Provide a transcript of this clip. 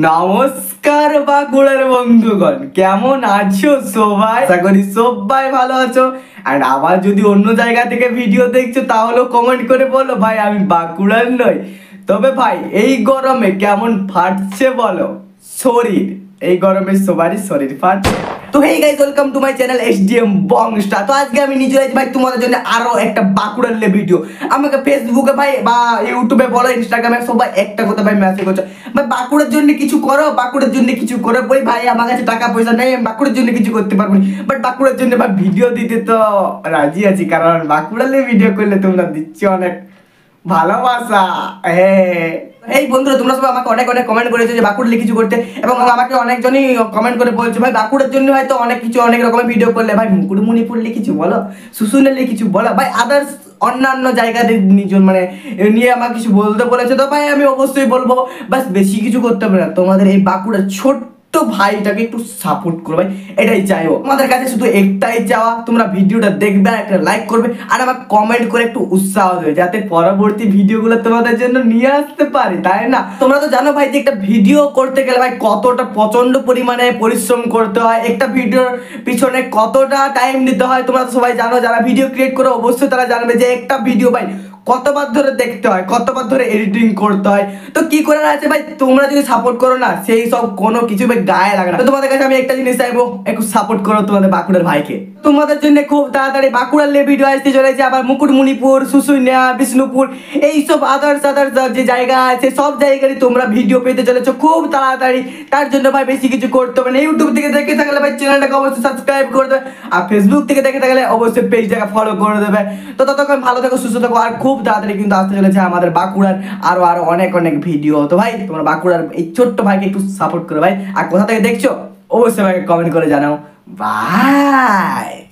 নমস্কার বাঁকুড়ার বন্ধুগণ, কেমন আছো সবাই? আশা করি সবাই ভালো আছো। আর আবার যদি অন্য জায়গা থেকে ভিডিও দেখছো তাহলেও কমেন্ট করে বলো ভাই আমি বাঁকুড়ার নই। তবে ভাই এই গরমে কেমন ফাটছে বলো শরীর, এই গরমে সবারই শরীর ফাটছে। তো hey guys, welcome to my channel SDM বংস্টার। তো আজকে আমি নিজে ভাই তোমাদের জন্য আরো একটা বাঁকুড়ার ভিডিও। আমাকে ফেসবুকে ভাই বা ইউটিউবে বলো, ইনস্টাগ্রামে সবাই একটা কথা ভাই মেসেজ করছো, ভাই বাঁকুড়ার জন্য কিছু করো, বাঁকুড়ার জন্য কিছু করো। বলি ভাই আমার কাছে টাকা পয়সা নেই, আমি বাঁকুড়ার জন্য কিছু করতে পারবো না, বাট বাঁকুড়ার জন্য ভাই ভিডিও দিতে তো রাজি আছি, কারণ বাঁকুড়ার ভিডিও করলে তোমরা দিচ্ছ অনেক ভালোবাসা। হ্যাঁ এই বন্ধুরা, তোমরা সবাই আমাকে অনেক অনেক কমেন্ট করেছো যে বাঁকুড়া কিছু করতে, এবং আমাকে অনেকজনই কমেন্ট করে বলছে ভাই বাঁকুড়ার জন্য হয়তো অনেক কিছু অনেক রকমের ভিডিও করলে, ভাই মুকুটমণিপুর কিছু বলো, শুশুনেলে কিছু বলো, ভাই আদার্স অন্যান্য জায়গাতে নিজের মানে নিয়ে আমাকে কিছু বলতে বলেছে। তো ভাই আমি অবশ্যই বলবো বাস বেশি কিছু করতে হবে না, তোমাদের এই বাঁকুড়ার ছোট্ট ভাইটাকে একটু সাপোর্ট করো ভাই, এটাই চাইবো। তোমাদের কাছে শুধু একটাই চাওয়া, তোমরা ভিডিওটা দেখবে, একটা লাইক করবে আর আমার কমেন্ট করে একটু উৎসাহ দেবে, যাতে পরবর্তী ভিডিওগুলো তোমাদের জন্য নিয়ে আসতে পারি, তাই না? তোমরা তো জানো ভাই যে একটা ভিডিও করতে গেলে ভাই কতটা প্রচন্ড পরিমাণে পরিশ্রম করতে হয়, একটা ভিডিওর পিছনে কতটা টাইম দিতে হয়। তোমরা তো সবাই জানো, যারা ভিডিও ক্রিয়েট করো অবশ্যই তারা জানবে যে একটা ভিডিও ভাই কতবার ধরে দেখতে হয়, কতবার ধরে এডিটিং করতে হয়। তো কি করার আছে ভাই, তোমরা যদি সাপোর্ট করো না, সেই সব কোনো কিছু ভাই গায়ে লাগে না। তো তোমাদের কাছে আমি একটা জিনিস চাইবো, একটু সাপোর্ট করো তোমাদের বাঁকুড়ার ভাইকে। তোমাদের জন্য খুব তাড়াতাড়ি বাঁকুড়ার ভিডিও আসতে চলেছে, আবার মুকুটমণিপুর, শুশুনিয়া, বিষ্ণুপুর, এইসব আদার্স যে জায়গা আছে সব জায়গায় তোমরা ভিডিও পেতে চলেছো খুব তাড়াতাড়ি। তার জন্য ভাই বেশি কিছু করতে হবে না। ইউটিউব থেকে দেখে থাকলে ভাই চ্যানেলটাকে অবশ্যই সাবস্ক্রাইব করে দেবে, আর ফেসবুক থেকে দেখে থাকলে অবশ্যই পেজটাকে ফলো করে দেবে। তো ততক্ষণ ভালো থাকো, সুস্থ থাকো, আর খুব তাড়াতাড়ি কিন্তু আসতে চলেছে আমাদের বাঁকুড়ার আরো আরো অনেক অনেক ভিডিও। তো ভাই তোমরা বাঁকুড়ার এই ছোট্ট ভাইকে একটু সাপোর্ট করো ভাই, আর কোথা থেকে দেখছো অবশ্যই ভাইকে কমেন্ট করে জানাও। বাই।